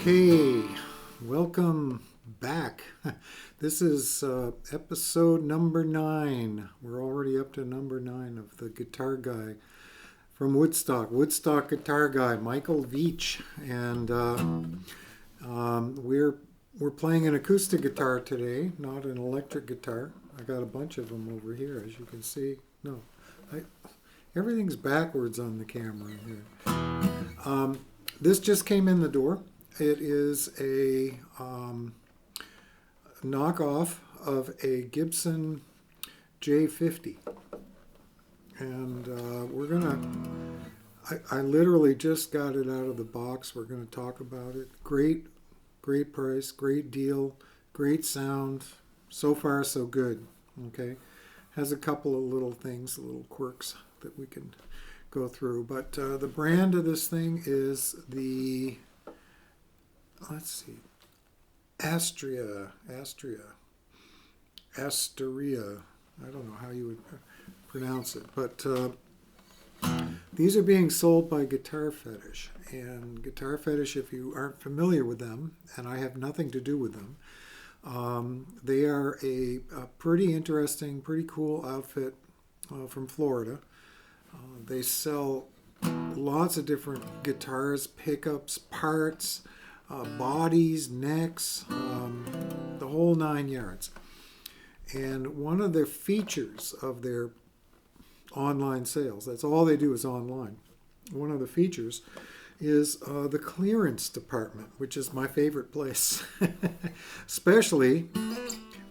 Okay, welcome back. This is episode number 9. We're already up to number 9 of the guitar guy from Woodstock guitar guy, Michael Veach. And we're playing an acoustic guitar today, not an electric guitar. I got a bunch of them over here, as you can see. No, everything's backwards on the camera here. This just came in the door. It is a knockoff of a Gibson J50. And I literally just got it out of the box. We're going to talk about it. Great price, great deal, great sound. So far, so good. Okay. Has a couple of little things, little quirks that we can go through. But the brand of this thing is the... Let's see, Astrea. I don't know how you would pronounce it, but these are being sold by Guitar Fetish. And Guitar Fetish, if you aren't familiar with them, and I have nothing to do with them, they are a pretty interesting, pretty cool outfit from Florida. They sell lots of different guitars, pickups, parts, bodies, necks, the whole 9 yards. And one of the features of their online sales, that's all they do is online. One of the features is the clearance department, which is my favorite place, especially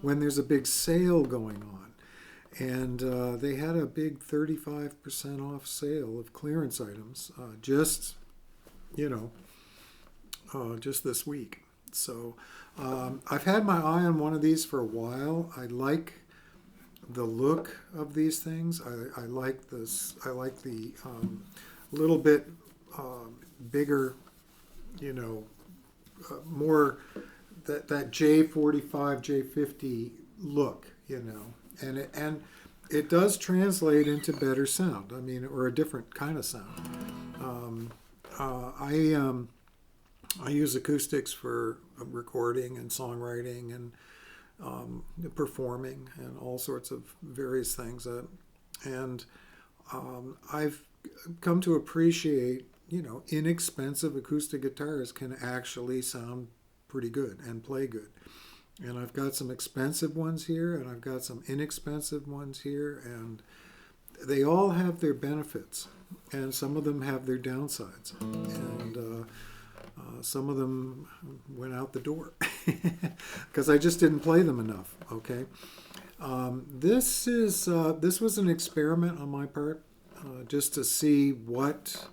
when there's a big sale going on. And they had a big 35% off sale of clearance items just this week. So I've had my eye on one of these for a while. I like the look of these things. I like this. I like the little bit bigger, more that J45, J50 look, and it does translate into better sound. I mean, or a different kind of sound. I use acoustics for recording and songwriting and performing and all sorts of various things. I've come to appreciate, inexpensive acoustic guitars can actually sound pretty good and play good. And I've got some expensive ones here, and I've got some inexpensive ones here, and they all have their benefits, and some of them have their downsides. And some of them went out the door because I just didn't play them enough. Okay, this was an experiment on my part, just to see what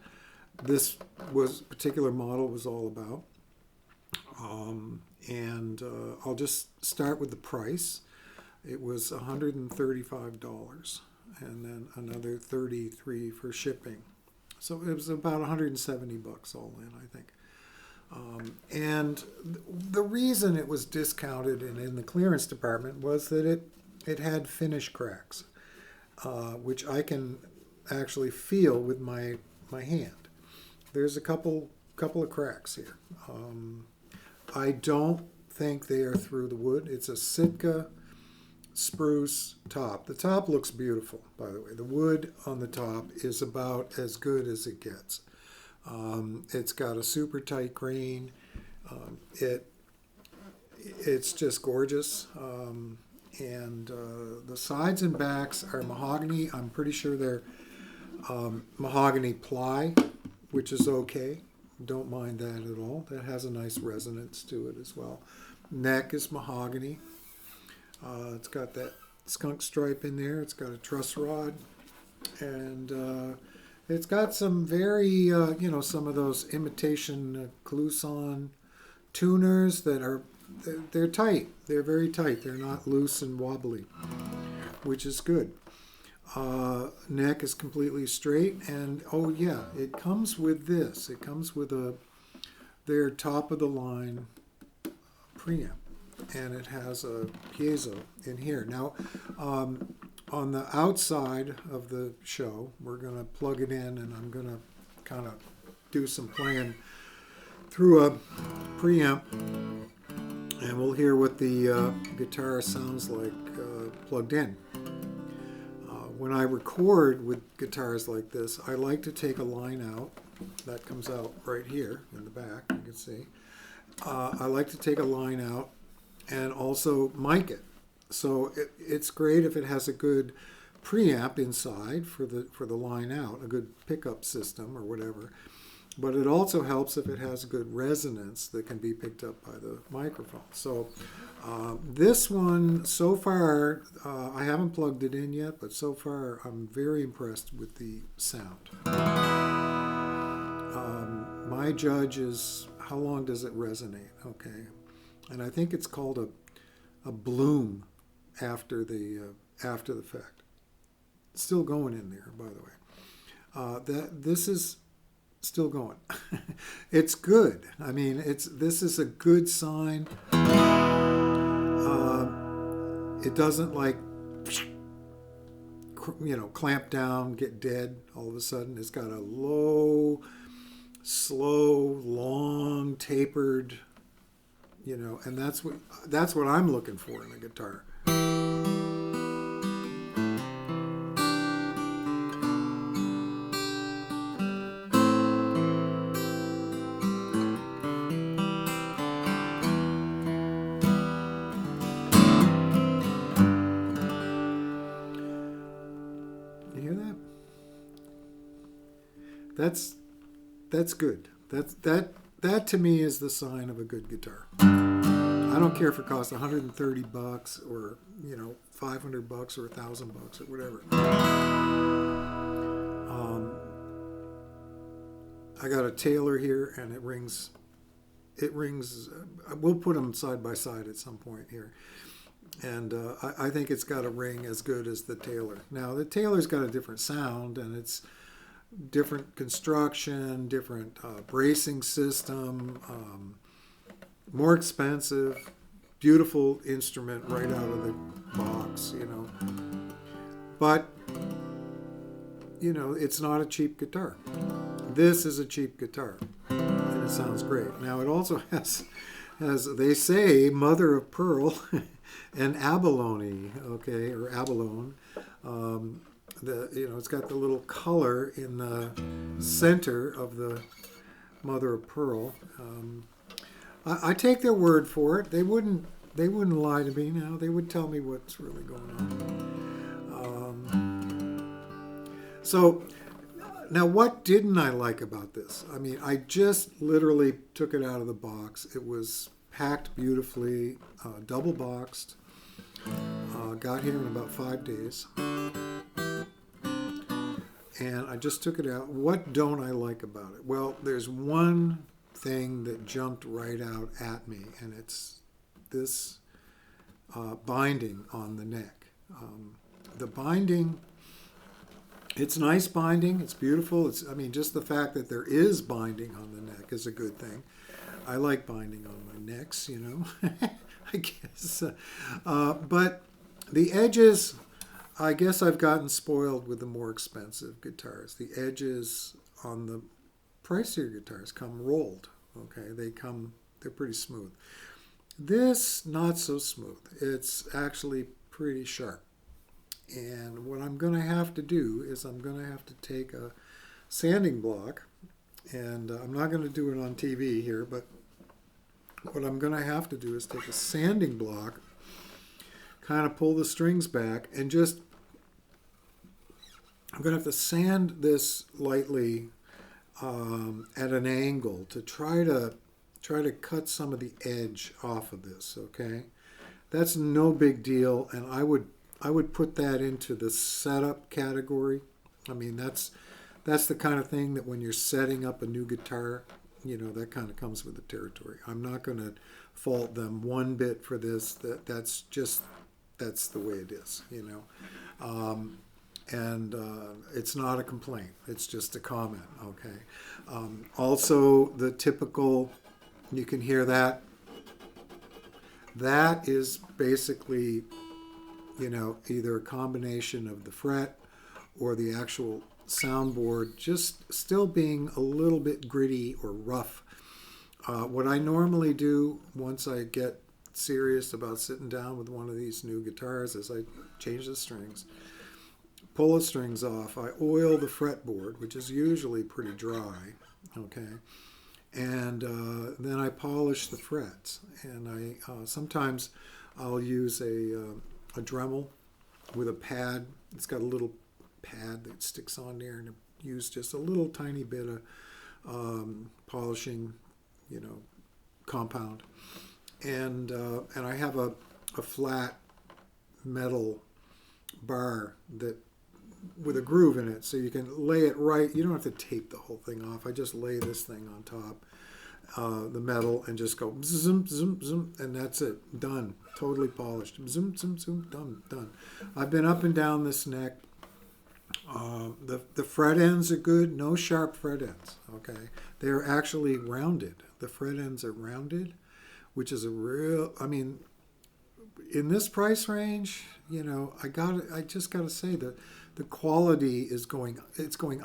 this particular model was all about. And I'll just start with the price. It was $135, and then another $33 for shipping. So it was about $170 all in, I think. And the reason it was discounted and in the clearance department was that it had finish cracks, which I can actually feel with my hand. There's a couple of cracks here. I don't think they are through the wood. It's a Sitka spruce top. The top looks beautiful, by the way. The wood on the top is about as good as it gets. It's got a super tight grain. It's just gorgeous. And the sides and backs are mahogany. I'm pretty sure they're mahogany ply, which is okay. Don't mind that at all. That has a nice resonance to it as well. Neck is mahogany. It's got that skunk stripe in there. It's got a truss rod. And it's got some very, some of those imitation Clouson tuners that are, they're tight. They're very tight. They're not loose and wobbly, which is good. Neck is completely straight. And, oh yeah, it comes with this. It comes with their top-of-the-line preamp. And it has a piezo in here. Now, on the outside of the show, we're going to plug it in, and I'm going to kind of do some playing through a preamp, and we'll hear what the guitar sounds like plugged in. When I record with guitars like this, I like to take a line out. That comes out right here in the back, you can see. I like to take a line out and also mic it. So it's great if it has a good preamp inside for the line out, a good pickup system or whatever. But it also helps if it has good resonance that can be picked up by the microphone. So this one, so far, I haven't plugged it in yet, but so far I'm very impressed with the sound. My judge is how long does it resonate? Okay, and I think it's called a bloom after the fact. It's still going in there, by the way. This is still going. It's good. I mean, this is a good sign. It doesn't clamp down, get dead all of a sudden. It's got a low, slow, long, tapered, and that's what I'm looking for in a guitar. That's good. That to me is the sign of a good guitar. I don't care if it costs $130 or $500 or $1,000 or whatever. I got a Taylor here, and it rings. We'll put them side by side at some point here, and I think it's got a ring as good as the Taylor. Now the Taylor's got a different sound, and it's different construction, different bracing system, more expensive, beautiful instrument right out of the box, But, it's not a cheap guitar. This is a cheap guitar, and it sounds great. Now, it also has they say, mother of pearl and abalone, okay, or abalone. It's got the little color in the center of the mother of pearl. I take their word for it. They wouldn't lie to me now. They would tell me what's really going on. So now, what didn't I like about this? I mean, I just literally took it out of the box. It was packed beautifully, double boxed. Got here in about 5 days. And I just took it out. What don't I like about it? Well, there's one thing that jumped right out at me, and it's this binding on the neck. The binding, it's nice binding. It's beautiful. Just the fact that there is binding on the neck is a good thing. I like binding on my necks, I guess. But the edges, I guess I've gotten spoiled with the more expensive guitars. The edges on the pricier guitars come rolled. Okay, they're pretty smooth. This, not so smooth. It's actually pretty sharp. And what I'm going to have to do is I'm going to have to take a sanding block, and I'm not going to do it on TV here, but what I'm going to have to do is take a sanding block, kind of pull the strings back, and I'm going to have to sand this lightly at an angle to try to cut some of the edge off of this. Okay, that's no big deal, and I would put that into the setup category. I mean, that's the kind of thing that when you're setting up a new guitar, that kind of comes with the territory. I'm not going to fault them one bit for this. That's the way it is, and it's not a complaint. It's just a comment, okay? Also, the typical, you can hear that. That is basically, either a combination of the fret or the actual soundboard just still being a little bit gritty or rough. What I normally do once I get serious about sitting down with one of these new guitars is I change the strings, pull the strings off, I oil the fretboard, which is usually pretty dry, okay, and then I polish the frets. And I sometimes I'll use a Dremel with a pad. It's got a little pad that sticks on there, and I use just a little tiny bit of polishing, compound. And I have a flat metal bar that with a groove in it, so you can lay it right. You don't have to tape the whole thing off. I just lay this thing on top, the metal, and just go zoom, zoom, zoom, and that's it. Done. Totally polished. Zoom, zoom, zoom. Done. I've been up and down this neck. The fret ends are good. No sharp fret ends. Okay, they're actually rounded. The fret ends are rounded, which is a real. I mean, in this price range, I just got to say that the quality is going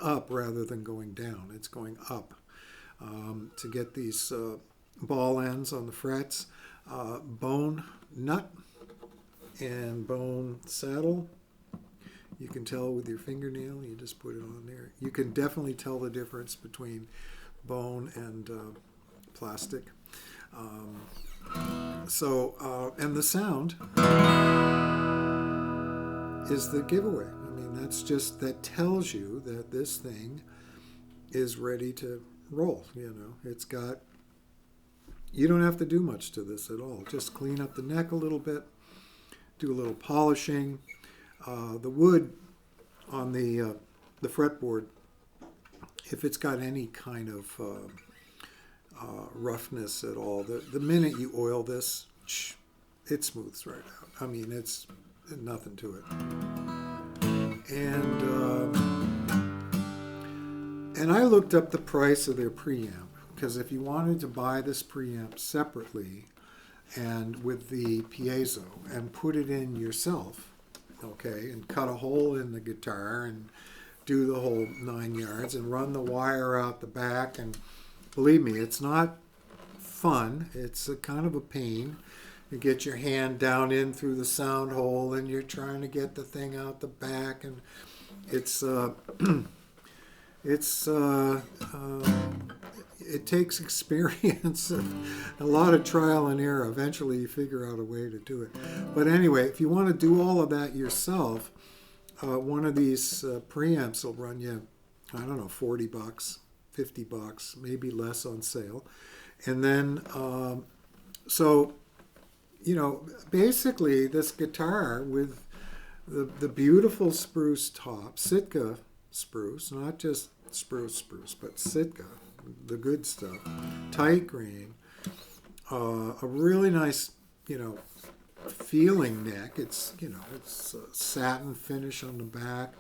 up rather than going down. It's going up to get these ball ends on the frets, bone nut and bone saddle. You can tell with your fingernail. You just put it on there. You can definitely tell the difference between bone and plastic. And the sound is the giveaway. I mean, that tells you that this thing is ready to roll. It's got, you don't have to do much to this at all. Just clean up the neck a little bit, do a little polishing. The wood on the fretboard, if it's got any kind of roughness at all, the minute you oil this, it smooths right out. I mean, it's nothing to it. And I looked up the price of their preamp, because if you wanted to buy this preamp separately and with the piezo and put it in yourself, okay, and cut a hole in the guitar and do the whole 9 yards and run the wire out the back, and believe me, it's not fun. It's a kind of a pain. You get your hand down in through the sound hole and you're trying to get the thing out the back, and it takes experience and a lot of trial and error. Eventually you figure out a way to do it. But anyway, if you want to do all of that yourself, one of these preamps will run you, I don't know, $40, $50, maybe less on sale. And then, basically this guitar with the beautiful spruce top, Sitka spruce, not just spruce, but Sitka, the good stuff, tight green, a really nice, feeling neck. It's a satin finish on the back.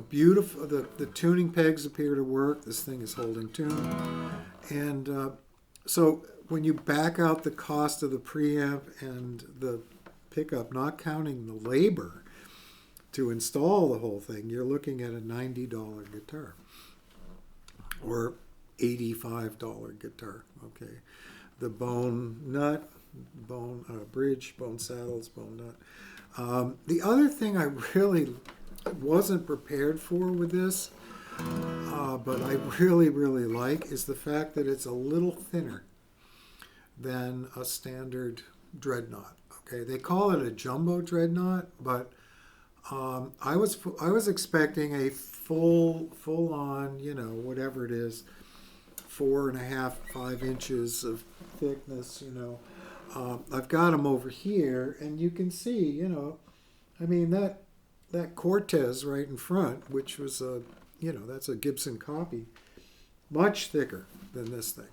Beautiful. The tuning pegs appear to work. This thing is holding tune. And so when you back out the cost of the preamp and the pickup, not counting the labor to install the whole thing, you're looking at a $90 guitar or $85 guitar. Okay, the bone nut, bone bridge, bone saddles, bone nut. The other thing I really wasn't prepared for with this, but I really, really like, is the fact that it's a little thinner than a standard dreadnought. Okay, they call it a jumbo dreadnought, but I was expecting a full on, whatever it is, 4.5, 5 inches of thickness. I've got them over here, and you can see, I mean that Cortez right in front, which was that's a Gibson copy, much thicker than this thing.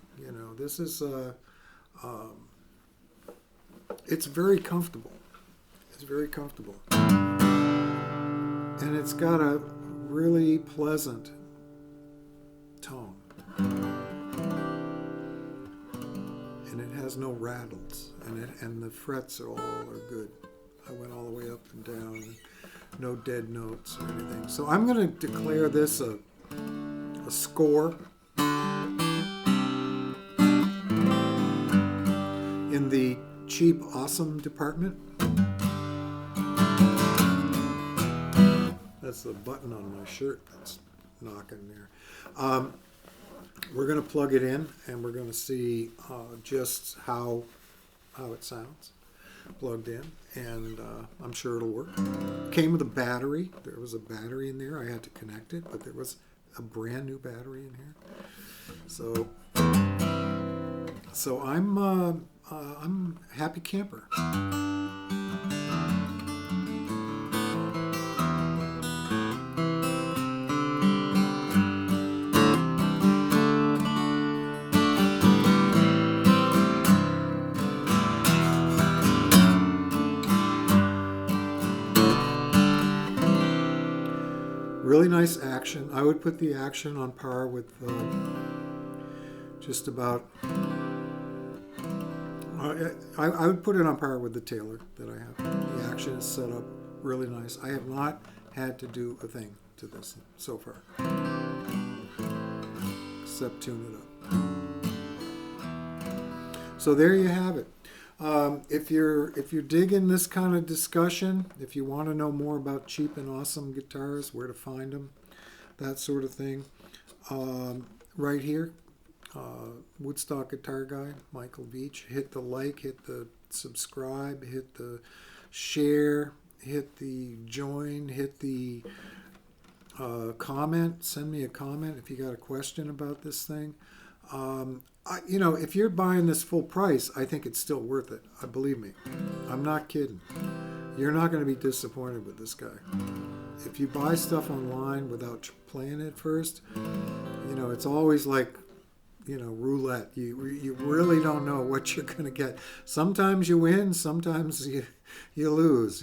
This is it's very comfortable. It's very comfortable. And it's got a really pleasant tone. And it has no rattles. And the frets are good. I went all the way up and down. No dead notes or anything. So I'm going to declare this a score. in the cheap, awesome department. That's the button on my shirt that's knocking there. We're going to plug it in, and we're going to see just how it sounds plugged in, and I'm sure it'll work. Came with a battery. There was a battery in there. I had to connect it, but there was a brand new battery in here. So I'm happy camper. Really nice action. I would put the action on par with just about. I would put it on par with the Taylor that I have. The action is set up really nice. I have not had to do a thing to this so far, except tune it up. So there you have it. If you're digging this kind of discussion, if you want to know more about cheap and awesome guitars, where to find them, that sort of thing, right here, Woodstock Guitar Guide, Michael Veach. Hit the like, hit the subscribe, hit the share, hit the join, hit the comment. Send me a comment if you got a question about this thing. If you're buying this full price, I think it's still worth it. Believe me. I'm not kidding. You're not going to be disappointed with this guy. If you buy stuff online without playing it first, it's always like, roulette. You really don't know what you're going to get. Sometimes you win, sometimes you lose,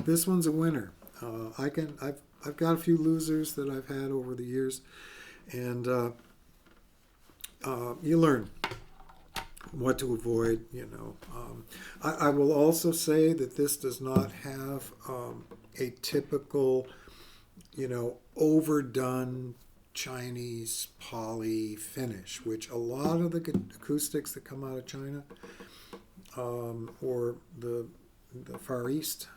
This one's a winner. I've got a few losers that I've had over the years. And you learn what to avoid, I will also say that this does not have a typical, overdone Chinese poly finish, which a lot of the acoustics that come out of China or the Far East,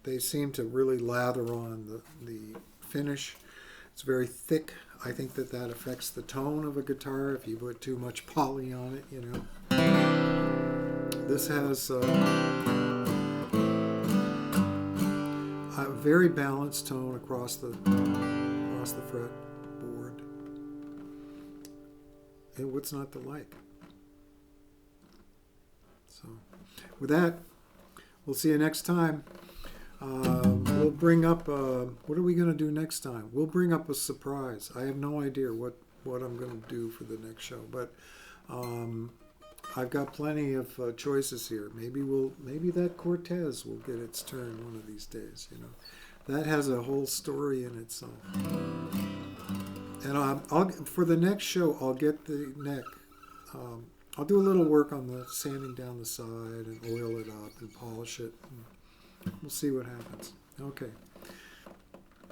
they seem to really lather on the finish. It's very thick. I think that affects the tone of a guitar if you put too much poly on it, This has a very balanced tone across the fretboard. And what's not to like? So, with that, we'll see you next time. We'll bring up, what are we going to do next time? We'll bring up a surprise. I have no idea what I'm going to do for the next show, but I've got plenty of choices here. Maybe that Cortez will get its turn one of these days, That has a whole story in itself. And for the next show, I'll get the neck. I'll do a little work on the sanding down the side and oil it up and polish it. We'll see what happens. Okay.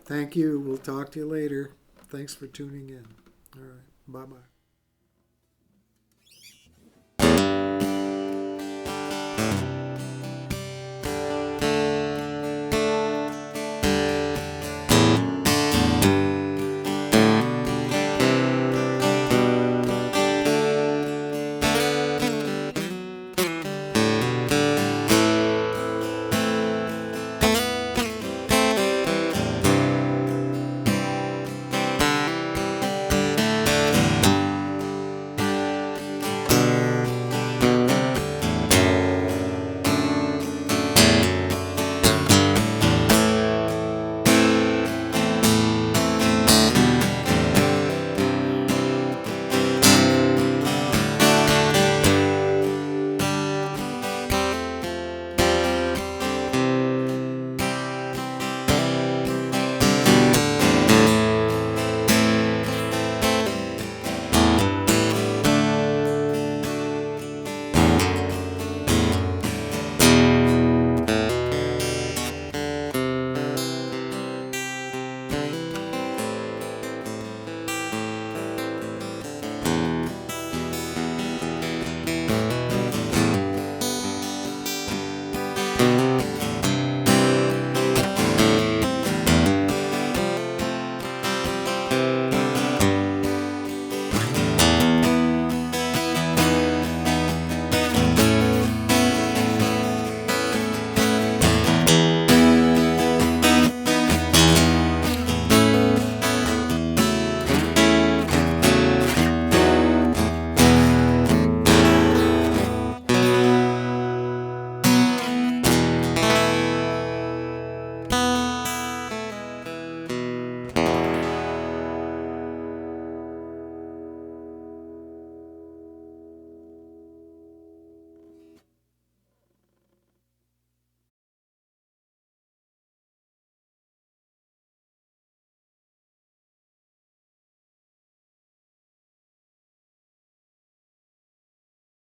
Thank you. We'll talk to you later. Thanks for tuning in. All right. Bye-bye. Bye.